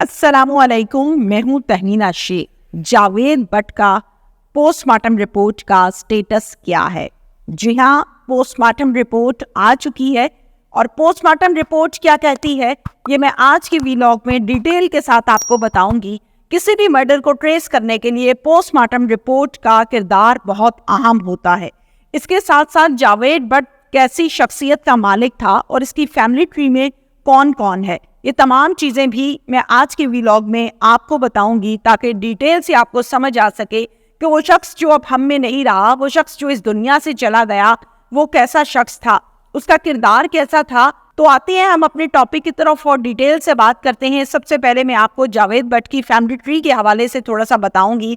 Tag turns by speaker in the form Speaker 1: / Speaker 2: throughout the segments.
Speaker 1: अस्सलाम वालेकुम। मैं हूं तहमीना शेख। जावेद बट का पोस्टमार्टम रिपोर्ट का स्टेटस क्या है? जी हाँ, पोस्टमार्टम रिपोर्ट आ चुकी है और पोस्टमार्टम रिपोर्ट क्या कहती है ये मैं आज के व्लॉग में डिटेल के साथ आपको बताऊंगी। किसी भी मर्डर को ट्रेस करने के लिए पोस्टमार्टम रिपोर्ट का किरदार बहुत अहम होता है। इसके साथ साथ जावेद बट कैसी शख्सियत का मालिक था और इसकी फैमिली ट्री में कौन कौन है, ये तमाम चीज़ें भी मैं आज के व्लॉग में आपको बताऊंगी ताकि डिटेल से आपको समझ आ सके कि वो शख्स जो अब हम में नहीं रहा, वो शख्स जो इस दुनिया से चला गया, वो कैसा शख्स था, उसका किरदार कैसा था। तो आते हैं हम अपने टॉपिक की तरफ और डिटेल से बात करते हैं। सबसे पहले मैं आपको जावेद बट की फैमिली ट्री के हवाले से थोड़ा सा बताऊंगी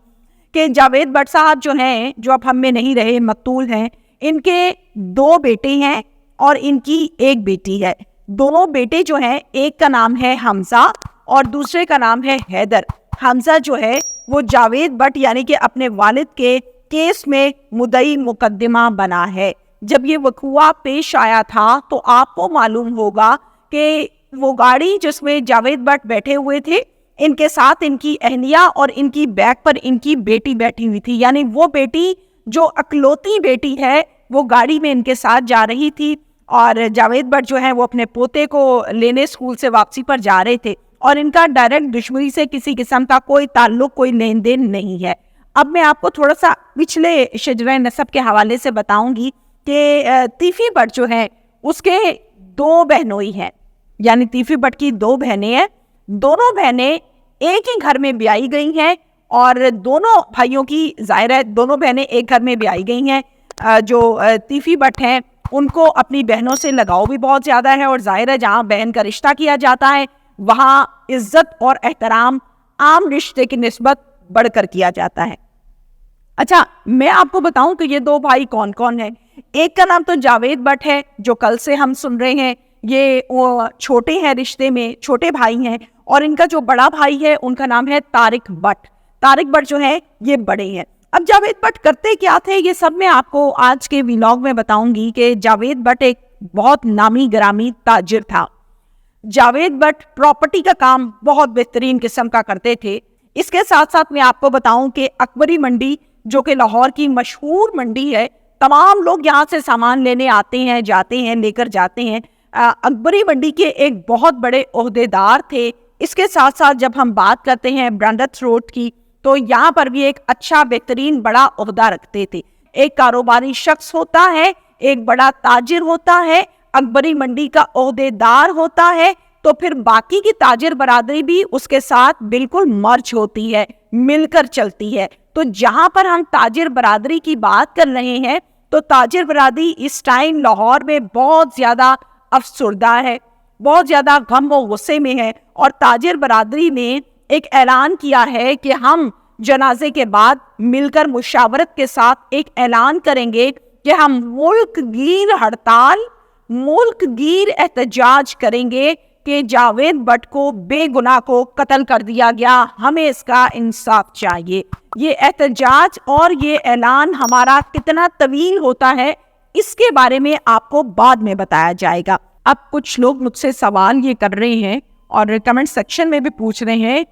Speaker 1: कि जावेद बट साहब जो हैं, जो अब हम में नहीं रहे, मकतूल हैं, इनके 2 बेटे हैं और इनकी 1 बेटी है। दोनों बेटे जो हैं, एक का नाम है हमजा और दूसरे का नाम है हैदर। हमजा जो है वो जावेद बट यानी कि अपने वालिद के केस में मुद्दई मुकदमा बना है। जब ये वक़ूआ पेश आया था तो आपको मालूम होगा कि वो गाड़ी जिसमें जावेद बट बैठे हुए थे, इनके साथ इनकी अहलिया और इनकी बैक पर इनकी बेटी बैठी हुई थी। यानी वो बेटी जो अकलौती बेटी है वो गाड़ी में इनके साथ जा रही थी और जावेद बट जो है वो अपने पोते को लेने स्कूल से वापसी पर जा रहे थे और इनका डायरेक्ट दुश्मनी से किसी किस्म का कोई ताल्लुक, कोई लेन देन नहीं है। अब मैं आपको थोड़ा सा पिछले शजरा नसब के हवाले से बताऊंगी कि तीफी बट जो है उसके 2 बहनोई हैं, यानी तीफी बट की 2 बहनें हैं। दोनों बहनें एक ही घर में ब्याही गई हैं और दोनों भाइयों की, जाहिर है दोनों बहनें एक घर में ब्याही गई हैं। जो तीफी बट हैं उनको अपनी बहनों से लगाव भी बहुत ज़्यादा है और जाहिर है जहाँ बहन का रिश्ता किया जाता है वहाँ इज्जत और एहतराम आम रिश्ते की निस्बत बढ़कर किया जाता है। अच्छा, मैं आपको बताऊं कि ये 2 भाई कौन कौन है। एक का नाम तो जावेद बट है जो कल से हम सुन रहे हैं, ये वो छोटे हैं, रिश्ते में छोटे भाई हैं, और इनका जो बड़ा भाई है उनका नाम है तारिक बट। तारिक बट जो है ये बड़े हैं। अब जावेद बट करते क्या थे ये सब मैं आपको आज के व्लॉग में बताऊंगी कि जावेद बट एक बहुत नामी ग्रामी ताजिर था। जावेद बट प्रॉपर्टी का काम बहुत बेहतरीन किस्म का करते थे। इसके साथ साथ मैं आपको बताऊं कि अकबरी मंडी जो कि लाहौर की मशहूर मंडी है, तमाम लोग यहाँ से सामान लेने आते हैं, जाते हैं, लेकर जाते हैं। अकबरी मंडी के एक बहुत बड़े ओहदेदार थे। इसके साथ साथ जब हम बात करते हैं ब्रांडथ रोड की तो यहाँ पर भी एक अच्छा बेहतरीन बड़ा ओहदा रखते थे। एक कारोबारी शख्स होता है, एक बड़ा ताजिर होता है, अकबरी मंडी का ओहदेदार होता है, तो फिर बाकी की ताजिर बरादरी भी उसके साथ बिल्कुल मर्ज होती है, मिलकर चलती है। तो जहाँ पर हम ताजिर बरादरी की बात कर रहे हैं तो ताजिर बरादरी इस टाइम लाहौर में बहुत ज़्यादा अफसुर्दा है, बहुत ज़्यादा गम व गुस्से में है और ताजिर बरादरी ने एक ऐलान किया है कि हम जनाजे के बाद मिलकर मुशावरत के साथ एक ऐलान करेंगे कि हम मुल्कगीर हड़ताल, मुल्कगीर एहतजाज करेंगे कि जावेद बट को बेगुनाह को कत्ल कर दिया गया, हमें इसका इंसाफ चाहिए। ये एहतजाज और ये ऐलान हमारा कितना तवील होता है इसके बारे में आपको बाद में बताया जाएगा। अब कुछ लोग मुझसे सवाल ये कर रहे हैं और कमेंट सेक्शन में भी पूछ रहे हैं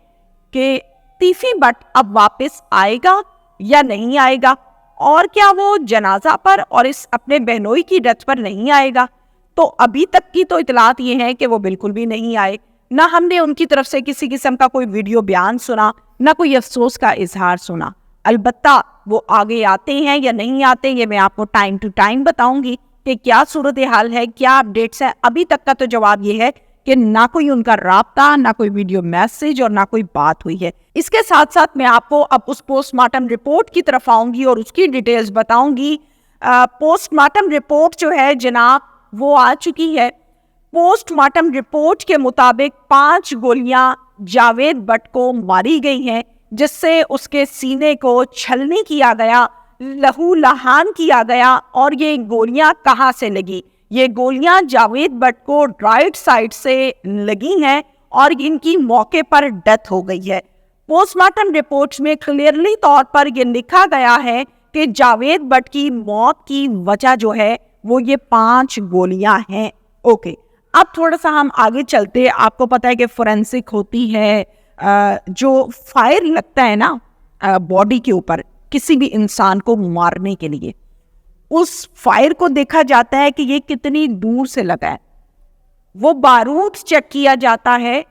Speaker 1: कि तीफी बट अब वापस आएगा या नहीं आएगा, और क्या वो जनाजा पर और इस अपने बहनोई की डेथ पर नहीं आएगा। तो अभी तक की तो इतलात ये है कि वो बिल्कुल भी नहीं आए। ना हमने उनकी तरफ से किसी किस्म का कोई वीडियो बयान सुना, ना कोई अफसोस का इजहार सुना। अलबत्ता वो आगे आते हैं या नहीं आते ये मैं आपको टाइम टू टाइम बताऊंगी कि क्या सूरत हाल है, क्या अपडेट्स है। अभी तक का तो जवाब ये है कि ना कोई उनका राब्ता, ना कोई वीडियो मैसेज और ना कोई बात हुई है। इसके साथ साथ मैं आपको अब उस पोस्टमार्टम रिपोर्ट की तरफ आऊंगी और उसकी डिटेल्स बताऊंगी। पोस्टमार्टम रिपोर्ट जो है जनाब वो आ चुकी है। पोस्टमार्टम रिपोर्ट के मुताबिक 5 गोलियां जावेद बट को मारी गई हैं, जिससे उसके सीने को छलनी किया गया, लहू लहान किया गया। और ये गोलियां कहाँ से लगी? ये गोलियां जावेद बट को राइट साइड से लगी हैं और इनकी मौके पर डेथ हो गई है। पोस्टमार्टम रिपोर्ट में क्लियरली तौर पर यह लिखा गया है कि जावेद बट की मौत की वजह जो है वो ये 5 गोलियां हैं। ओके, अब थोड़ा सा हम आगे चलते। आपको पता है कि फोरेंसिक होती है, जो फायर लगता है ना बॉडी के ऊपर किसी भी इंसान को मारने के लिए, उस फायर को देखा जाता है कि ये कितनी दूर से लगा है। वो बारूद चेक किया जाता है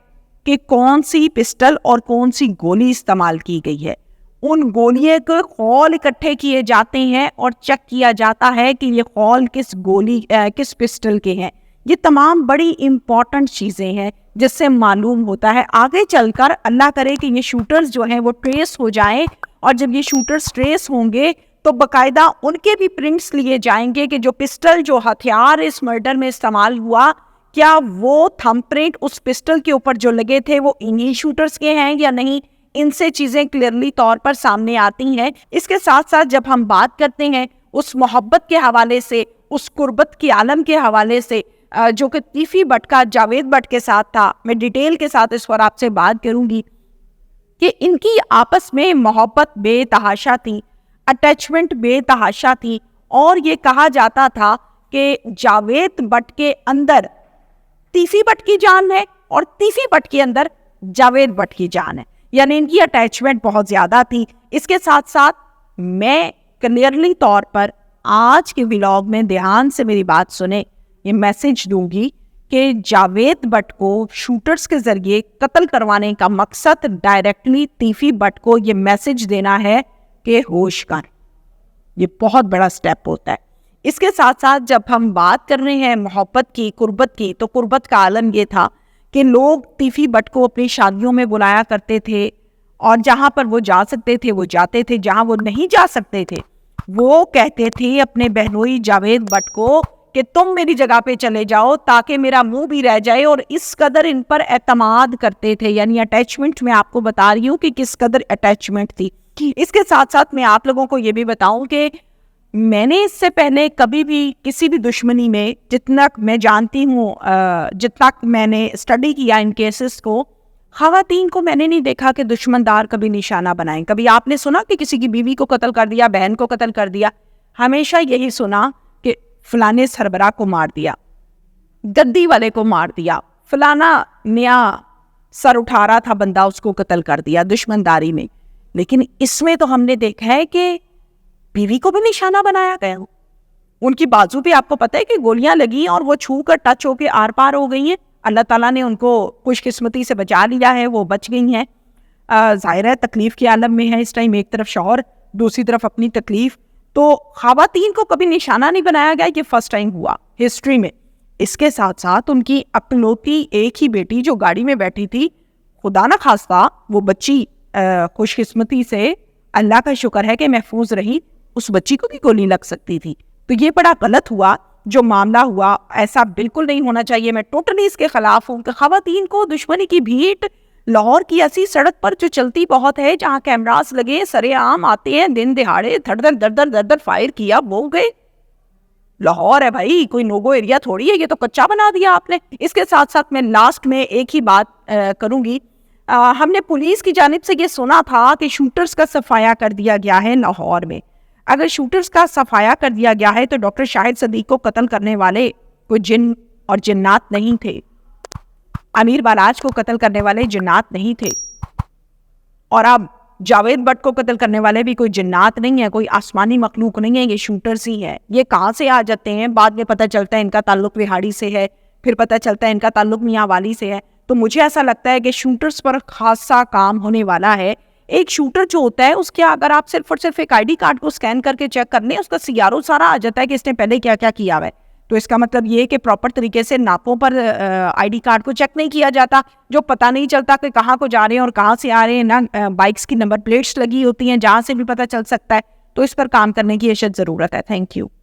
Speaker 1: कि कौन सी पिस्टल और कौन सी गोली इस्तेमाल की गई है। उन गोलियों के खौल इकट्ठे किए जाते हैं और चेक किया जाता है कि ये खौल किस पिस्टल के हैं। ये तमाम बड़ी इम्पॉर्टेंट चीज़ें हैं जिससे मालूम होता है आगे चलकर, अल्लाह करे कि ये शूटर्स जो हैं वो ट्रेस हो जाएं, और जब ये शूटर्स ट्रेस होंगे तो बाकायदा उनके भी प्रिंट्स लिए जाएंगे कि जो पिस्टल, जो हथियार इस मर्डर में इस्तेमाल हुआ, क्या वो थंब प्रिंट उस पिस्टल के ऊपर जो लगे थे वो इन्हीं शूटर्स के हैं या नहीं। इनसे चीज़ें क्लियरली तौर पर सामने आती हैं। इसके साथ साथ जब हम बात करते हैं उस मोहब्बत के हवाले से, उस कुर्बत के आलम के हवाले से जो कि तीफी भट्ट का जावेद भट्ट के साथ था, मैं डिटेल के साथ इस पर आपसे बात करूंगी कि इनकी आपस में मोहब्बत बेतहाशा थी, अटैचमेंट बेतहाशा थी, और ये कहा जाता था कि जावेद भट्ट के अंदर तीफी भट्ट की जान है और तीफी भट्ट के अंदर जावेद भट्ट की जान है, यानी इनकी अटैचमेंट बहुत ज़्यादा थी। इसके साथ साथ मैं क्लियरली तौर पर आज के व्लॉग में ध्यान से मेरी बात सुने, ये मैसेज दूंगी कि जावेद भट्ट को शूटर्स के जरिए कत्ल करवाने का मकसद डायरेक्टली तीफी भट्ट को ये मैसेज देना है कि होश कर। ये बहुत बड़ा स्टेप होता है। इसके साथ साथ जब हम बात कर रहे हैं मोहब्बत की, कुर्बत की, तो कुर्बत का आलम ये था कि लोग तीफी भट्ट को अपनी शादियों में बुलाया करते थे, और जहाँ पर वो जा सकते थे वो जाते थे, जहाँ वो नहीं जा सकते थे वो कहते थे अपने बहनोई जावेद भट्ट को कि तुम मेरी जगह पे चले जाओ ताकि मेरा मुंह भी रह जाए, और इस कदर इन पर एतमाद करते थे। यानी अटैचमेंट मैं आपको बता रही हूँ कि किस कदर अटैचमेंट थी। इसके साथ साथ मैं आप लोगों को ये भी बताऊं कि मैंने इससे पहले कभी भी किसी भी दुश्मनी में, जितना मैं जानती हूँ, जितना मैंने स्टडी किया इन केसेस को, खवातीन को मैंने नहीं देखा कि दुश्मनदार कभी निशाना बनाएं। कभी आपने सुना कि किसी की बीवी को कत्ल कर दिया, बहन को कत्ल कर दिया? हमेशा यही सुना कि फलाने सरबराह को मार दिया, गद्दी वाले को मार दिया, फलाना नया सर उठा रहा था बंदा, उसको कत्ल कर दिया दुश्मनदारी में। लेकिन इसमें तो हमने देखा है कि बीवी को भी निशाना बनाया गया। उनकी बाजू पे आपको पता है कि गोलियां लगी और वो छू कर टच होके आर पार हो गई हैं। अल्लाह ताला ने उनको खुशकिस्मती से बचा लिया है, वो बच गई हैं। ज़ाहिर है तकलीफ के आलम में है इस टाइम, एक तरफ शौहर, दूसरी तरफ अपनी तकलीफ। तो खवातीन को कभी निशाना नहीं बनाया गया, ये फर्स्ट टाइम हुआ हिस्ट्री में। इसके साथ साथ उनकी अपनौती एक ही बेटी जो गाड़ी में बैठी थी, खुदा न खास्ता वो बच्ची खुशकिस्मती से, अल्लाह का शुक्र है कि महफूज रही, उस बच्ची को भी गोली लग सकती थी। तो ये बड़ा गलत हुआ जो मामला हुआ, ऐसा बिल्कुल नहीं होना चाहिए। मैं टोटली इसके खिलाफ हूँ कि खवातीन को दुश्मनी की भीड़ लाहौर की ऐसी सड़क पर जो चलती बहुत है, जहाँ कैमरास लगे, सरेआम आते हैं, दिन दिहाड़े धड़ धड़ फायर किया, वो गए। लाहौर है भाई, कोई नोगो एरिया थोड़ी है, ये तो कच्चा बना दिया आपने। इसके साथ साथ मैं लास्ट में एक ही बात करूंगी। हमने पुलिस की जानिब से ये सुना था कि शूटर्स का सफाया कर दिया गया है लाहौर में। अगर शूटर्स का सफाया कर दिया गया है तो डॉक्टर शाहिद सदीक को कत्ल करने वाले कोई जिन और जिन्नात नहीं थे, अमीर बालाज को कत्ल करने वाले जिन्नात नहीं थे, और अब जावेद भट्ट को कत्ल करने वाले भी कोई जिन्नात नहीं है, कोई आसमानी मखलूक नहीं है, ये शूटर्स ही है। ये कहाँ से आ जाते हैं? बाद में पता चलता है इनका ताल्लुक विहाड़ी से है, फिर पता चलता है इनका ताल्लुक मियाँ वाली से है। तो मुझे ऐसा लगता है कि शूटर्स पर खासा काम होने वाला है। एक शूटर जो होता है उसके अगर आप सिर्फ और सिर्फ एक आईडी कार्ड को स्कैन करके चेक कर लें, उसका सीआरओ सारा आ जाता है कि इसने पहले क्या क्या किया हुआ है। तो इसका मतलब ये है कि प्रॉपर तरीके से नापों पर आईडी कार्ड को चेक नहीं किया जाता, जो पता नहीं चलता कि कहाँ को जा रहे हैं और कहाँ से आ रहे हैं। ना बाइक्स की नंबर प्लेट्स लगी होती हैं जहाँ से भी पता चल सकता है। तो इस पर काम करने की अशद ज़रूरत है। Thank you.